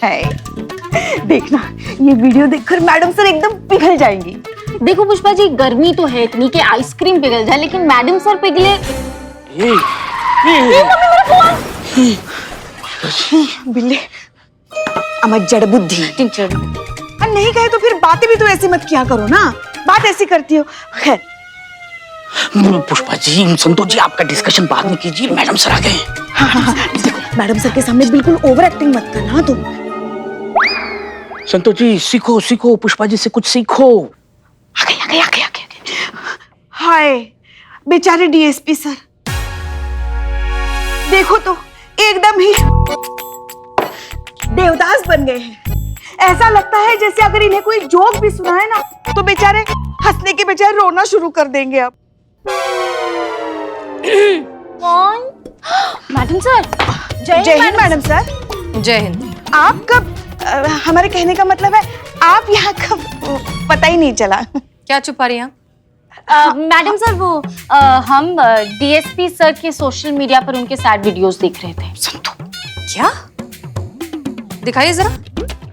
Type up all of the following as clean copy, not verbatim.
है। देखना ये वीडियो देखकर मैडम सर एकदम पिघल जाएंगी। देखो पुष्पा जी, गर्मी तो है इतनी कि आइसक्रीम पिघल जाए, लेकिन मैडम सर पिघले। बिल्ली अमर जड़ बुद्धि। नहीं कहे तो फिर बातें भी तो ऐसी मत किया करो ना, बात ऐसी करती हो। खैर पुष्पा जी, संतोष जी, आपका डिस्कशन बाद में कीजिए, मैडम सर आ गए हैं। हाँ, देखो मैडम सर के सामने बिल्कुल ओवर एक्टिंग मत करना तुम। संतोष जी सीखो सीखो, पुष्पा जी से कुछ सीखो। आगे। हाय बेचारे डीएसपी सर, देखो तो एकदम ही देवदास बन गए हैं। ऐसा लगता है जैसे अगर इन्हें कोई जोक भी सुनाए ना तो बेचारे हंसने के बजाय रोना शुरू कर देंगे। अब कौन? Madam sir. जय हिंद मैडम सर। जय हिंद। आप कब? हमारे कहने का मतलब है आप यहाँ कब? पता ही नहीं चला। क्या छुप रही हैं? मैडम सर वो हम डीएसपी सर के सोशल मीडिया पर उनके सैड वीडियोस देख रहे थे। संतोष क्या? दिखाइए जरा।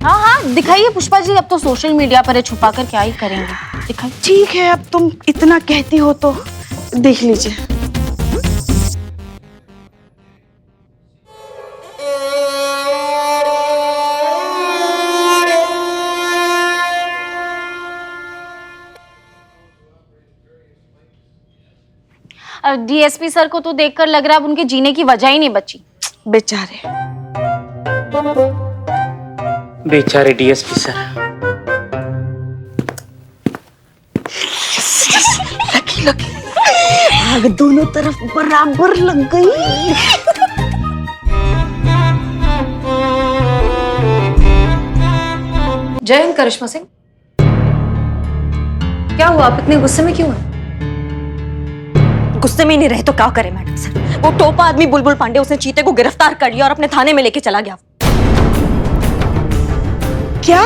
हाँ दिखाइए पुष्पा जी, अब तो सोशल मीडिया पर है, छुपा कर क्या ही करेंगे। दिखाइए। ठीक है, अब तुम इतना कहती हो तो देख लीजिए। डीएसपी सर को तो देखकर लग रहा है अब उनके जीने की वजह ही नहीं बची। बेचारे बेचारे डीएसपी सर। लगी आग दोनों तरफ बराबर लग गई। जय हिंद करिश्मा सिंह। क्या हुआ, आप इतने गुस्से में क्यों हैं? गुस्से में नहीं रहे तो क्या करे मैडम सर। वो टोपा आदमी बुलबुल पांडे, उसने चीते को गिरफ्तार कर लिया और अपने थाने में लेके चला गया। क्या?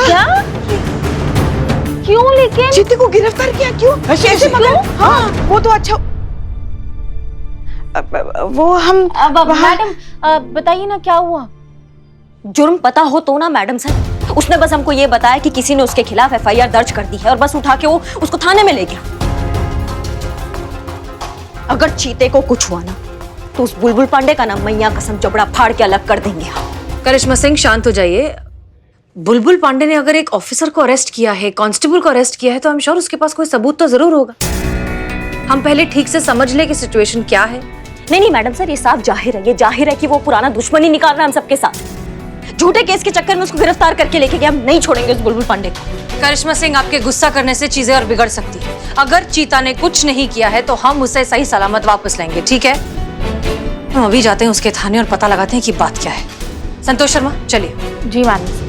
क्यों? लेकिन चीते को गिरफ्तार किया क्यों? कैसे? मगर हाँ वो तो अच्छा। वो हम मैडम बताइए ना क्या हुआ। जुर्म पता हो तो ना मैडम सर। उसने बस हमको ये बताया कि किसी ने उसके खिलाफ एफआईआर दर्ज कर दी है और बस उठा के वो उसको थाने में ले गया। अगर चीते को कुछ हुआ ना तो उस बुलबुल पांडे का नाम मैया कसम चबड़ा फाड़ के अलग कर देंगे। करिश्मा सिंह शांत हो जाइए। बुलबुल पांडे ने अगर एक ऑफिसर को अरेस्ट किया है, कांस्टेबल को अरेस्ट किया है, तो आई एम श्योर उसके पास कोई सबूत तो जरूर होगा। हम पहले ठीक से समझ ले कि सिचुएशन क्या है। नहीं मैडम सर, ये साफ जाहिर है, ये जाहिर है कि वो पुराना दुश्मनी निकाल रहा है हम सबके साथ। झूठे केस के चक्कर में उसको गिरफ्तार करके लेके गए। हम नहीं छोड़ेंगे उस बुलबुल पांडे को। करिश्मा सिंह, आपके गुस्सा करने से चीजें और बिगड़ सकती है। अगर चीता ने कुछ नहीं किया है तो हम उसे सही सलामत वापस लेंगे, ठीक है? हम अभी जाते हैं उसके थाने और पता लगाते हैं कि बात क्या है। संतोष शर्मा चलिए। जी मैडम।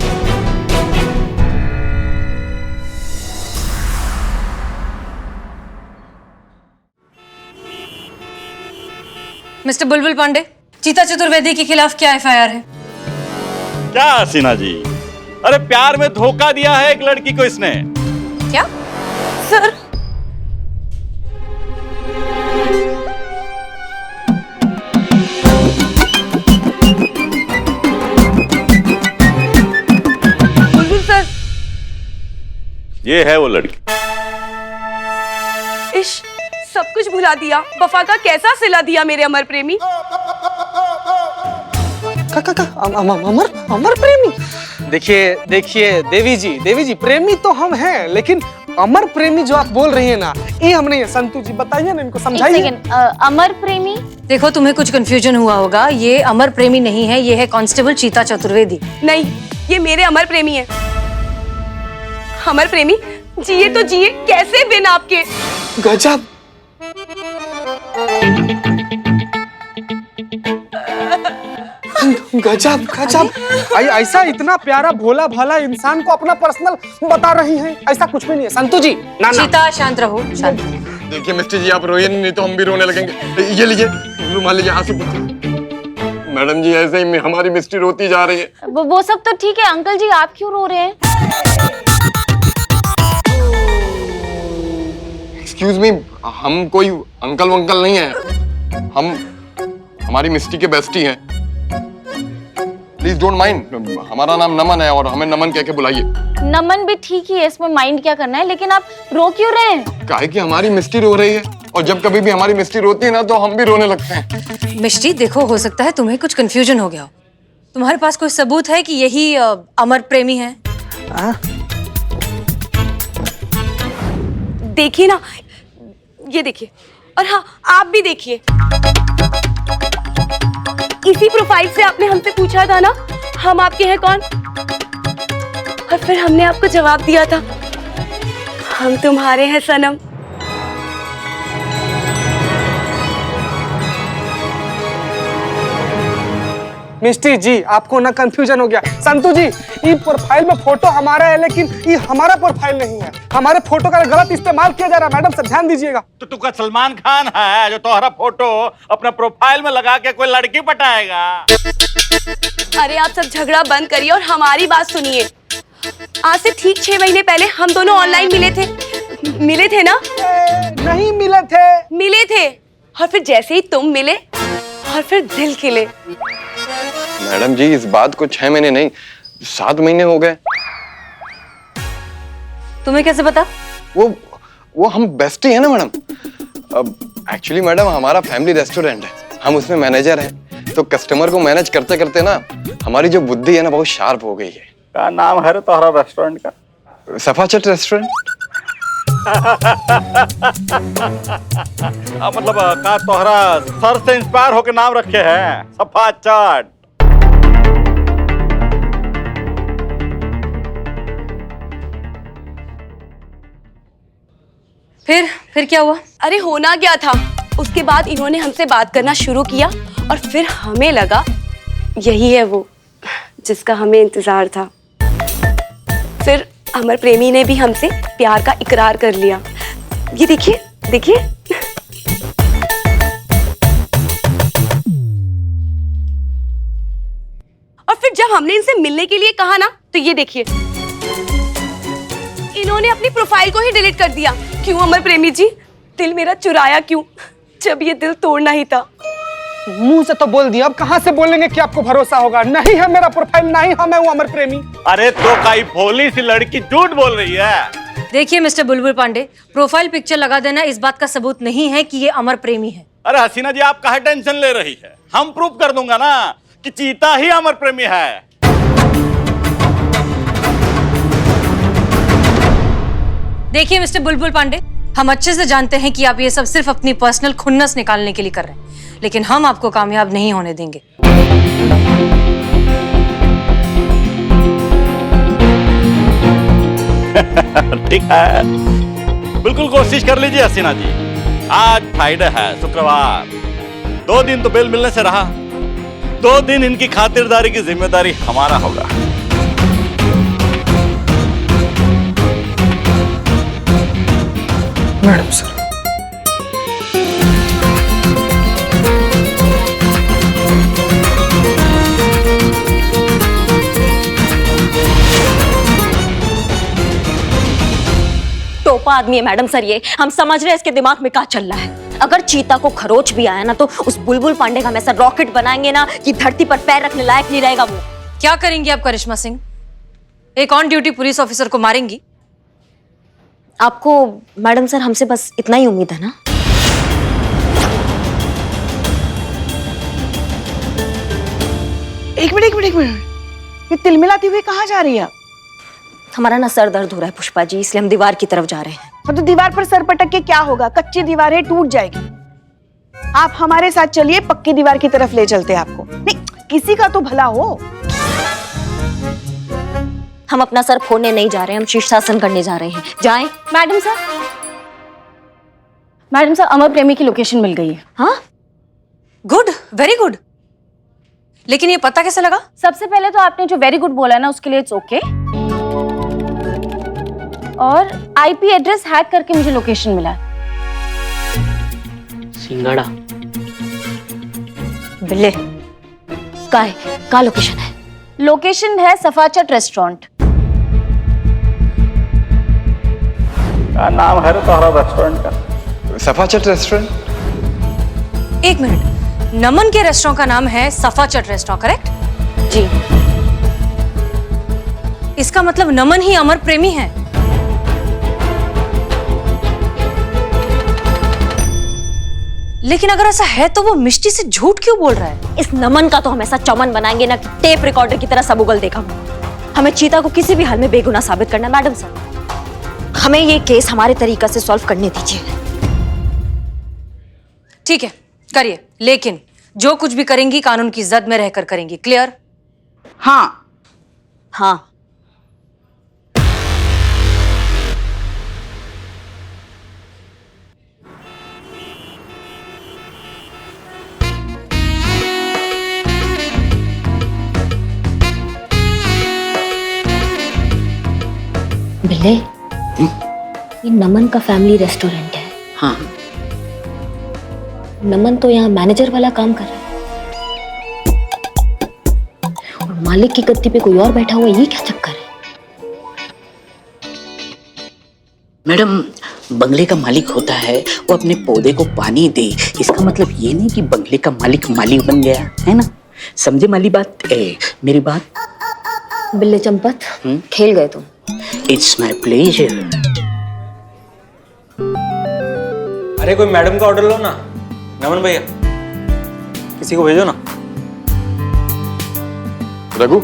मिस्टर बुलबुल पांडे, चीता चतुर्वेदी के खिलाफ क्या एफआईआर है? क्या हसीना जी, अरे प्यार में धोखा दिया है एक लड़की को इसने। क्या? सर बुलबुल सर, ये है वो लड़की। इश, सब कुछ भुला दिया। वफा का कैसा सिला दिया मेरे अमर प्रेमी। अमर प्रेमी। देखिए देवी जी प्रेमी तो हम हैं, लेकिन अमर प्रेमी जो आप बोल रही हैं ना, ये हम नहीं है। संतू जी बताइए ना, इनको समझाइए। अमर प्रेमी? देखो तुम्हें कुछ कंफ्यूजन हुआ होगा। ये अमर प्रेमी नहीं है, ये है कांस्टेबल चीता चतुर्वेदी। नहीं, ये मेरे अमर प्रेमी है। अमर प्रेमी जिए तो जिए कैसे बिन आपके। गजब। गजब। ऐसा इतना प्यारा भोला भाला इंसान को अपना पर्सनल बता रही हैं, ऐसा कुछ भी नहीं है। संतू जी ना। चीता शांत रहो, शांत। देखिए मिस्टर जी, आप रोइए नहीं तो हम भी रोने लगेंगे। ये लीजिए रुमाल, लीजिए, आंसू पोंछिए। मैडम जी ऐसे ही हमारी मिस्टी रोती जा रही है। वो सब तो ठीक है अंकल जी, आप क्यों रो रहे हैं? एक्सक्यूज मी, हम कोई अंकल वंकल नहीं है। हम हमारी मिस्टी के बेस्टी हैं। प्लीज डोंट माइंड, हमारा नाम नमन है और हमें नमन कह के बुलाइए। नमन भी ठीक ही है, इसमें माइंड क्या करना है, लेकिन आप रो क्यों रहे हैं? काहे कि हमारी मिस्टी रो रही है, और जब कभी भी हमारी मिस्टी रोती है ना तो हम भी रोने लगते हैं। मिष्टी देखो, हो सकता है तुम्हें कुछ कंफ्यूजन हो गया हो। तुम्हारे पास कोई सबूत है कि यही अमर प्रेमी है? देखिए ना, ये देखिए, और हाँ आप भी देखिए, इसी प्रोफाइल से आपने हमसे पूछा था ना हम आपके हैं कौन, और फिर हमने आपको जवाब दिया था हम तुम्हारे हैं सनम। मिस्टी जी, आपको ना कंफ्यूजन हो गया। संतू जी, ये प्रोफाइल में फोटो हमारा है, लेकिन ये हमारा प्रोफाइल नहीं है। हमारे फोटो का गलत इस्तेमाल किया जा रहा है, मैडम सर ध्यान दीजिएगा। तो तू का सलमान खान है जो तुम्हारा फोटो अपना प्रोफाइल में लगा के कोई लड़की पटाएगा? अरे आप सब झगड़ा बंद करिए और हमारी बात सुनिए। आज से ठीक 6 महीने पहले हम दोनों ऑनलाइन मिले थे ना? नहीं मिले थे। मिले थे, और फिर जैसे ही तुम मिले और फिर दिल खिले। मैडम जी, इस बात को 6 महीने नहीं 7 महीने हो गए। तुम्हें कैसे पता? वो हम बेस्टी है ना मैडम। अब एक्चुअली मैडम हमारा फैमिली रेस्टोरेंट है, हम उसमें मैनेजर हैं, तो कस्टमर को मैनेज करते करते ना हमारी जो बुद्धि है ना बहुत शार्प हो गई है। क्या नाम है रे तुम्हारा रेस्टोरेंट का? सफाचट रेस्टोरेंट। मतलब का तोहरा सर से इंस्पायर होके नाम रखे हैं सफाचट। फिर क्या हुआ? अरे होना क्या था, उसके बाद इन्होंने हमसे बात करना शुरू किया और फिर हमें लगा यही है वो जिसका हमें इंतजार था। फिर अमर प्रेमी ने भी हमसे प्यार का इकरार कर लिया। ये देखिए देखिए। और फिर जब हमने इनसे मिलने के लिए कहा ना, तो ये देखिए, इन्होंने अपनी प्रोफाइल को ही डिलीट कर दिया। क्यों अमर प्रेमी जी, दिल मेरा चुराया क्यों, जब ये दिल तोड़ना ही था? मुंह से तो बोल दिया, अब कहाँ से बोलेंगे कि आपको भरोसा होगा? नहीं है मेरा प्रोफाइल, नहीं है मैं हूँ अमर प्रेमी। अरे तो काई भोली सी लड़की झूठ बोल रही है। देखिए मिस्टर बुलबुल पांडे, प्रोफाइल पिक्चर लगा देना इस बात का सबूत नहीं है कि ये अमर प्रेमी है। अरे हसीना जी, आप काहे टेंशन ले रही है? हम प्रूफ कर दूंगा ना कि चीता ही अमर प्रेमी है। देखिए मिस्टर बुलबुल पांडे, हम अच्छे से जानते हैं कि आप ये सब सिर्फ अपनी पर्सनल खुन्नस निकालने के लिए कर रहे हैं, लेकिन हम आपको कामयाब नहीं होने देंगे। ठीक है, बिल्कुल कोशिश कर लीजिए हसीना जी। आज फ्राइडे है, शुक्रवार, 2 दिन तो बेल मिलने से रहा। 2 दिन इनकी खातिरदारी की जिम्मेदारी हमारा होगा। मैडम सर, टोपा आदमी है मैडम सर ये, हम समझ रहे हैं इसके दिमाग में क्या चल रहा है। अगर चीता को खरोच भी आया ना तो उस बुलबुल पांडे का हम ऐसा रॉकेट बनाएंगे ना कि धरती पर पैर रखने लायक नहीं रहेगा वो। क्या करेंगी आप करिश्मा सिंह? एक ऑन ड्यूटी पुलिस ऑफिसर को मारेंगी? आपको मैडम सर हमसे बस इतना ही उम्मीद है ना? एक मिनट, ये तिलमिलाती हुई कहाँ जा रही है? हमारा ना सर दर्द हो रहा है पुष्पा जी, इसलिए हम दीवार की तरफ जा रहे हैं। तो दीवार पर सर पटक के क्या होगा? कच्ची दीवार है, टूट जाएगी। आप हमारे साथ चलिए, पक्की दीवार की तरफ ले चलते हैं आपको। नहीं, किसी का तो भला हो। हम अपना सर फोड़ने नहीं जा रहे हैं, हम शीर्षासन करने जा रहे हैं। जाएं? मैडम सर, अमर प्रेमी की लोकेशन मिल गई है। हाँ, गुड, वेरी गुड। लेकिन ये पता कैसे लगा? सबसे पहले तो आपने जो वेरी गुड बोला है ना, उसके लिए इट्स ओके। और आईपी एड्रेस हैक करके मुझे लोकेशन मिला है। सिंगाड़ा बिल्ले का लोकेशन है? लोकेशन है सफाचट रेस्टोरेंट। क्या नाम है तुम्हारा रेस्टोरेंट का? सफाचट रेस्टोरेंट। एक मिनट, नमन के रेस्टोरेंट का नाम है सफाचट रेस्टोरेंट, करेक्ट? जी। इसका मतलब नमन ही अमर प्रेमी है। लेकिन अगर ऐसा है तो वो मिष्टी से झूठ क्यों बोल रहा है? इस नमन का तो हम ऐसा चमन बनाएंगे ना कि टेप रिकॉर्डर की तरह सब उगल देगा। हमें चीता को किसी भी हाल में बेगुनाह साबित करना है मैडम सर। हमें ये केस हमारे तरीका से सॉल्व करने दीजिए। ठीक है, करिए, लेकिन जो कुछ भी करेंगी कानून की जद में रहकर करेंगी। क्लियर? हाँ हाँ। बिल्ले, ये नमन का फैमिली रेस्टोरेंट है। हाँ नमन तो यहाँ मैनेजर वाला काम कर रहा है और मालिक की गद्दी पे कोई और बैठा हुआ है। ये क्या चक्कर है? मैडम, बंगले का मालिक होता है वो अपने पौधे को पानी दे, इसका मतलब ये नहीं कि बंगले का मालिक मालिक बन गया, है ना? समझे माली बात? मेरी बात? बिल्ले चंपत, खेल गए तुम। It's my pleasure. अरे कोई मैडम का ऑर्डर लो ना। नमन भैया, किसी को भेजो ना। रघु,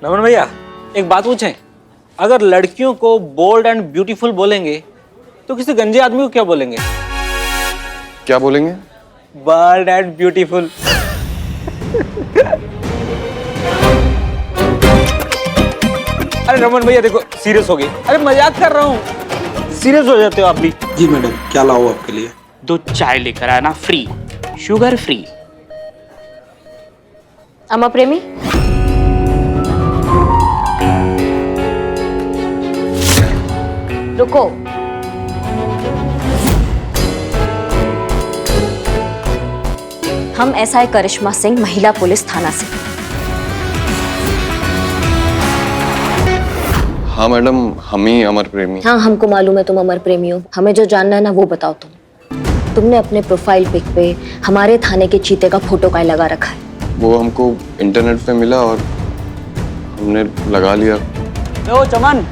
नमन भैया, एक बात पूछें, अगर लड़कियों को बोल्ड एंड ब्यूटीफुल बोलेंगे तो किसी गंजे आदमी को क्या बोलेंगे? क्या बोलेंगे? Bold and beautiful. अरे रमन भैया देखो, सीरियस हो गए। अरे मजाक कर रहा हूँ, सीरियस हो जाते हो आप भी। जी मैडम, क्या लाऊं आपके लिए? 2 चाय लेकर आना, फ्री, शुगर फ्री। अमर प्रेमी, रुको। हम एसआई करिश्मा सिंह, महिला पुलिस थाना से। हाँ मैडम, हम ही अमर प्रेमी। हाँ, हमको मालूम है तुम अमर प्रेमी हो। हमें जो जानना है ना वो बताओ तुमने अपने प्रोफाइल पिक पे हमारे थाने के चीते का फोटो काहे लगा रखा है? वो हमको इंटरनेट पे मिला और हमने लगा लिया। ओ चमन,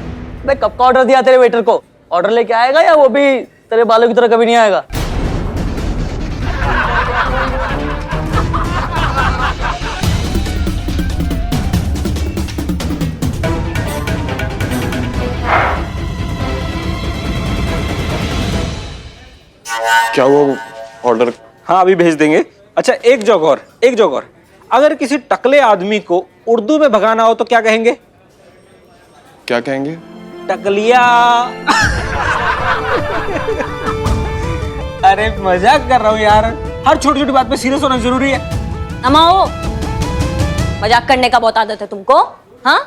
मैं कब का ऑर्डर दिया तेरे वेटर को? ऑर्डर लेके आएगा या वो भी तेरे बालों की तरह कभी नहीं आएगा? क्या वो ऑर्डर? हाँ, अभी भेज देंगे। अच्छा, एक जगह और, अगर किसी टकले आदमी को उर्दू में भगाना हो तो क्या कहेंगे? क्या कहेंगे? टकलिया। अरे मजाक कर रहा हूँ यार, हर छोटी छोटी बात पे सीरियस होना जरूरी है। अमाओ, मजाक करने का बहुत आदत है तुमको। हाँ,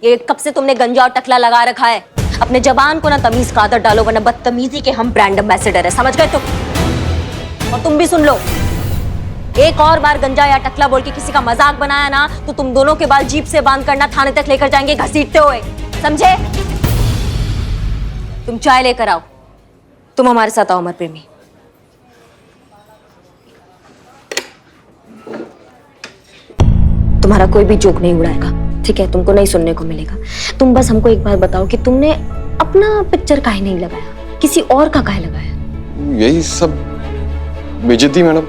ये कब से तुमने गंजा और टकला लगा रखा है? अपने जबान को ना तमीज का आदत डालो, वरना बदतमीजी के हम ब्रांड एम्बेसडर है, समझ गए तुम? और तुम भी सुन लो, एक और बार गंजा या टकला बोल के किसी का मजाक बनाया ना तो तुम दोनों के बाल जीप से बांध करना थाने तक लेकर जाएंगे घसीटते हुए, समझे? तुम चाय लेकर आओ। तुम हमारे साथ आओ अमर प्रेमी। तुम्हारा कोई भी जोक नहीं उड़ाएगा, ठीक है? तुमको नहीं सुनने को मिलेगा। तुम बस हमको एक बात बताओ कि तुमने अपना पिक्चर काहे नहीं लगाया, किसी और का काहे लगाया? यही सब बेइज्जती मैडम।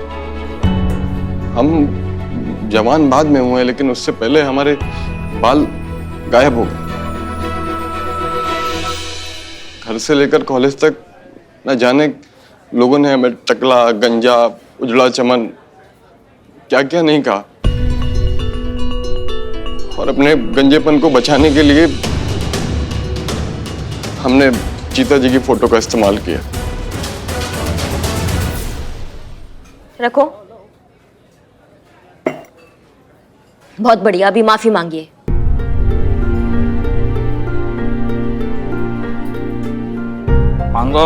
हम जवान बाद में हुए, लेकिन उससे पहले हमारे बाल गायब हो गए। घर से लेकर कॉलेज तक न जाने लोगों ने हमें टकला, गंजा, उजड़ा चमन क्या क्या नहीं कहा। और अपने गंजेपन को बचाने के लिए हमने चीता जी की फोटो का इस्तेमाल किया। रखो। बहुत बढ़िया, अभी माफी मांगिए। मांगो।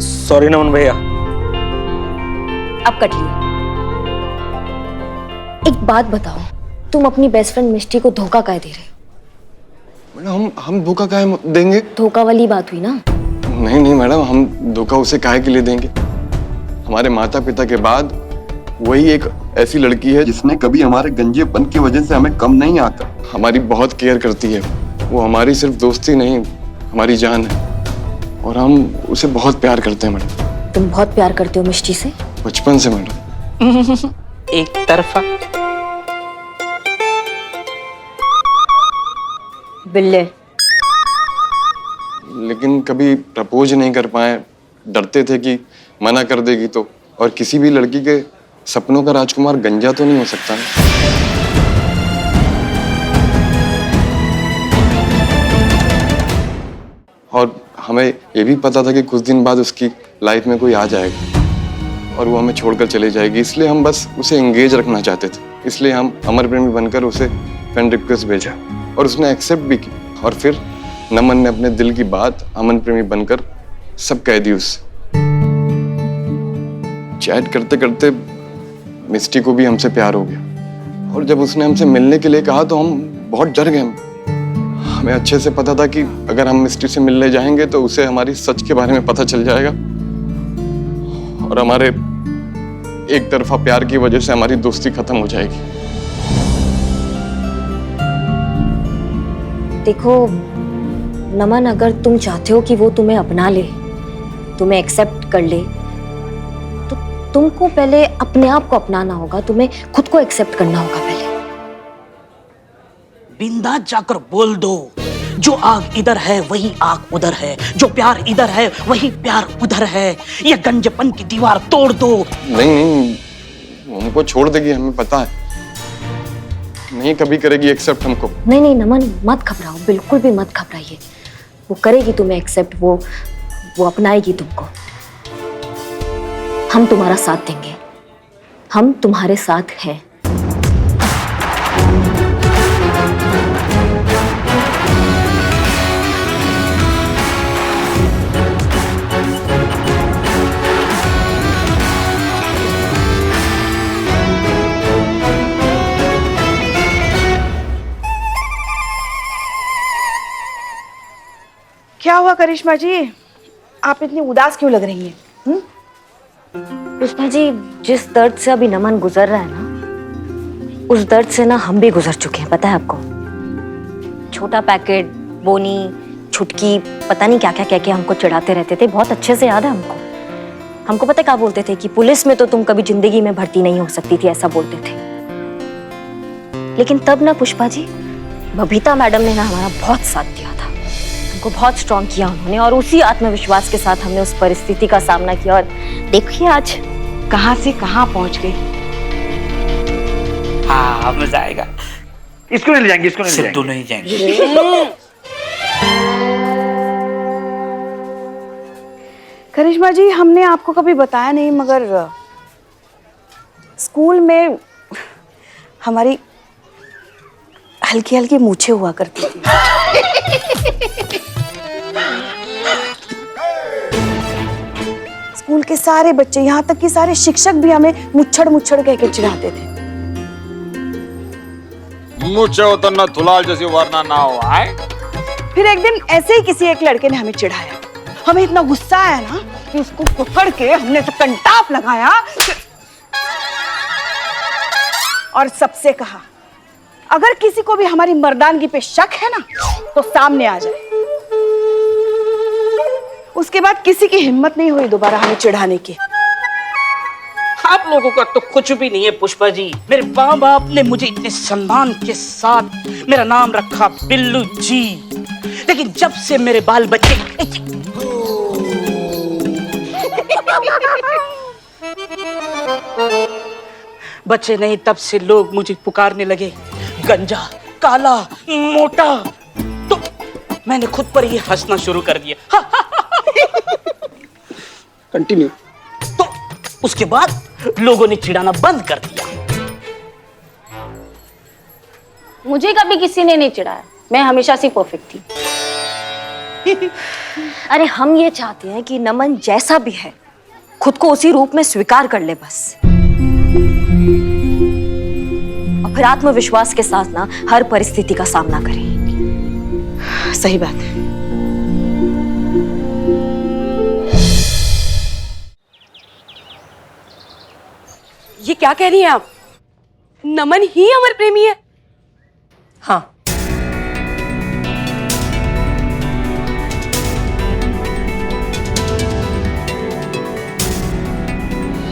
सॉरी नमन भैया। अब कट लिए। एक बात बताओ, तुम अपनी बेस्ट फ्रेंड मिष्टी को धोखा काहे दे रहे हो? मैडम, हम धोखा काहे देंगे? धोखा वाली बात हुई ना? नहीं नहीं मैडम, हम धोखा उसे काहे के लिए देंगे? हमारे माता पिता के बाद वही एक ऐसी लड़की है जिसने कभी हमारे गंजेपन की वजह से हमें कम नहीं आता। हमारी बहुत केयर करती है। वो हमारी सिर्फ दोस्ती नहीं, हमारी जान है और हम उसे बहुत प्यार करते हैं मैडम। तुम बहुत प्यार करते हो मिष्टी से? बचपन से मैडम। एक तरफा। बिल्ले। लेकिन कभी प्रपोज नहीं कर पाए, डरते थे कि मना कर देगी तो। और किसी भी लड़की के सपनों का राजकुमार गंजा तो नहीं हो सकता ना। और हमें ये भी पता था कि कुछ दिन बाद उसकी लाइफ में कोई आ जाएगा और वो हमें छोड़कर चले जाएगी, इसलिए हम बस उसे एंगेज रखना चाहते थे। इसलिए हम अमर प्रेमी बनकर उसे फ्रेंड रिक्वेस्ट भेजा और उसने एक्सेप्ट भी की। और फिर नमन ने अपने दिल की बात अमन प्रेमी बनकर सब कह दी उससे। चैट करते करते मिस्टी को भी हमसे प्यार हो गया और जब उसने हमसे मिलने के लिए कहा तो हम बहुत डर गए। हमें अच्छे से पता था कि अगर हम मिस्टी से मिलने जाएंगे तो उसे हमारी सच के बारे में पता चल जाएगा और हमारे एक तरफा प्यार की वजह से हमारी दोस्ती खत्म हो जाएगी। देखो नमन, अगर तुम चाहते हो कि वो तुम्हें अपना ले, तुम्हें एक्सेप्ट कर ले, तो तुमको पहले अपने आप को अपनाना होगा। तुम्हें खुद को एक्सेप्ट करना होगा पहले। बिंदास जाकर बोल दो, जो आग इधर है वही आग उधर है, जो प्यार इधर है वही प्यार उधर है। ये गंजपन की दीवार तोड़ दो। नहीं, वो हमको छोड़ देगी, हमें पता है। नहीं कभी करेगी एक्सेप्ट हमको। नहीं नमन, मत घबराओ, बिल्कुल भी मत घबराइए। वो करेगी तुम्हें एक्सेप्ट, वो अपनाएगी तुमको। हम तुम्हारा साथ देंगे, हम तुम्हारे साथ हैं। क्या हुआ करिश्मा जी, आप इतनी उदास क्यों लग रही हैं? पुष्पा जी, जिस दर्द से अभी नमन गुजर रहा है ना, उस दर्द से ना हम भी गुजर चुके हैं, पता है आपको। छोटा पैकेट, बोनी, छुटकी, पता नहीं क्या क्या कह के हमको चिढ़ाते रहते थे। बहुत अच्छे से याद है हमको पता क्या बोलते थे कि पुलिस में तो तुम कभी जिंदगी में भर्ती नहीं हो सकती थी, ऐसा बोलते थे। लेकिन तब ना पुष्पा जी, बबीता मैडम ने ना हमारा बहुत साथ दिया था, हमको बहुत स्ट्रॉन्ग किया उन्होंने, और उसी आत्मविश्वास के साथ हमने उस परिस्थिति का सामना किया और देखिए आज कहां से कहां पहुंच गई। हाँ, मजा आएगा। इसको नहीं ले जाएंगे, इसको नहीं ले सिद्धू नहीं जाएंगे। करिश्मा जी, हमने आपको कभी बताया नहीं, मगर स्कूल में हमारी हल्की हल्की मूछें हुआ करती थी। स्कूल के सारे बच्चे, यहाँ तक कि सारे शिक्षक भी हमें मुच्छड़ मुच्छड़ कह के चिढ़ाते थे। मुझे उतना धुलाल जैसी वरना ना हो आए। फिर एक दिन ऐसे ही किसी एक लड़के ने हमें चिढ़ाया, हमें इतना गुस्सा आया ना कि उसको पकड़ के हमने तो कंटाप लगाया और सबसे कहा, अगर किसी को भी हमारी मर्दानगी पे शक है ना तो सामने आ जाए। उसके बाद किसी की हिम्मत नहीं हुई दोबारा हमें चिढ़ाने की। आप लोगों का तो कुछ भी नहीं है पुष्पा जी। मेरे माँ बाप ने मुझे इतने सम्मान के साथ मेरा नाम रखा बिल्लू जी, लेकिन जब से मेरे बाल बच्चे बच्चे नहीं, तब से लोग मुझे पुकारने लगे गंजा, काला, मोटा, तो मैंने खुद पर ही हंसना शुरू कर दिया। कंटिन्यू। तो उसके बाद लोगों ने चिढ़ाना बंद कर दिया। मुझे कभी किसी ने नहीं चिढ़ाया, मैं हमेशा से परफेक्ट थी। अरे हम ये चाहते हैं कि नमन जैसा भी है खुद को उसी रूप में स्वीकार कर ले बस, और फिर आत्मविश्वास के साथ ना हर परिस्थिति का सामना करें। सही बात है। क्या कह रही हैं आप? नमन ही अमर प्रेमी है? हाँ,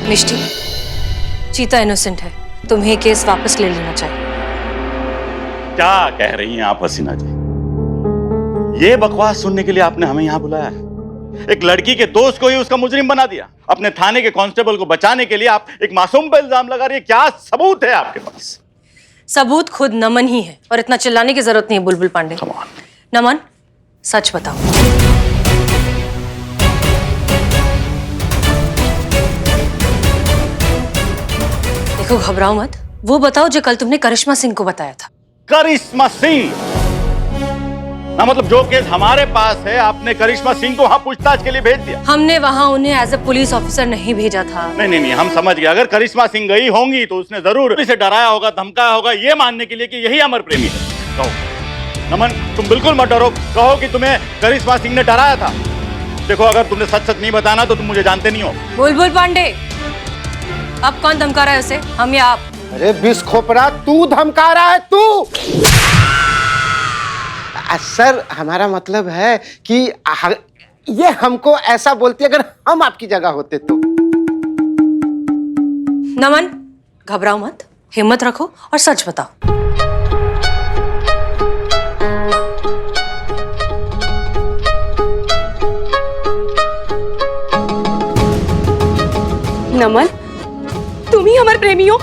मिष्टी, चीता इनोसेंट है, तुम्हें केस वापस ले लेना चाहिए। क्या कह रही हैं आप हसीना जी? ये बकवास सुनने के लिए आपने हमें यहाँ बुलाया है? एक लड़की के दोस्त को ही उसका मुजरिम बना दिया। अपने थाने के कांस्टेबल को बचाने के लिए आप एक मासूम पे इल्जाम लगा रही है। क्या सबूत है आपके पास? सबूत खुद नमन ही है और इतना चिल्लाने की जरूरत नहीं है बुलबुल पांडे। नमन, सच बताओ। देखो, घबराओ मत, वो बताओ जो कल तुमने करिश्मा सिंह को बताया था। करिश्मा सिंह? ना मतलब जो केस हमारे पास है आपने करिश्मा सिंह को वहां पूछताछ के लिए भेज दिया? हमने वहां उन्हें एज ए पुलिस ऑफिसर नहीं भेजा था। नहीं, हम समझ गए। अगर करिश्मा सिंह गई होंगी तो उसने जरूर इसे डराया होगा, धमकाया होगा, ये मानने के लिए कि यही अमर प्रेमी है। कहो नमन, तुम बिल्कुल मत डरो। कहो कि तुम्हें करिश्मा सिंह ने डराया था। देखो, अगर तुमने सच नहीं बताना तो तुम मुझे जानते नहीं हो। बुलबुल पांडे, अब कौन धमका रहा है उसे, हम या आप? अरे बिस खोपड़ा, तू धमका रहा है, तू। सर, हमारा मतलब है कि ये हमको ऐसा बोलती अगर हम आपकी जगह होते तो। नमन, घबराओ मत, हिम्मत रखो और सच बताओ। नमन, तुम ही अमर प्रेमी हो?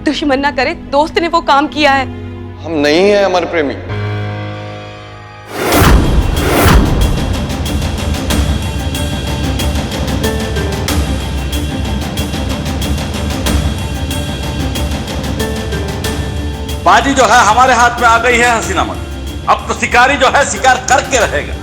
दुश्मन ना करे, दोस्त ने वो काम किया है। हम नहीं है अमर प्रेमी। बाजी जो है हमारे हाथ में आ गई है हसीना मन। अब तो शिकारी जो है शिकार करके रहेगा।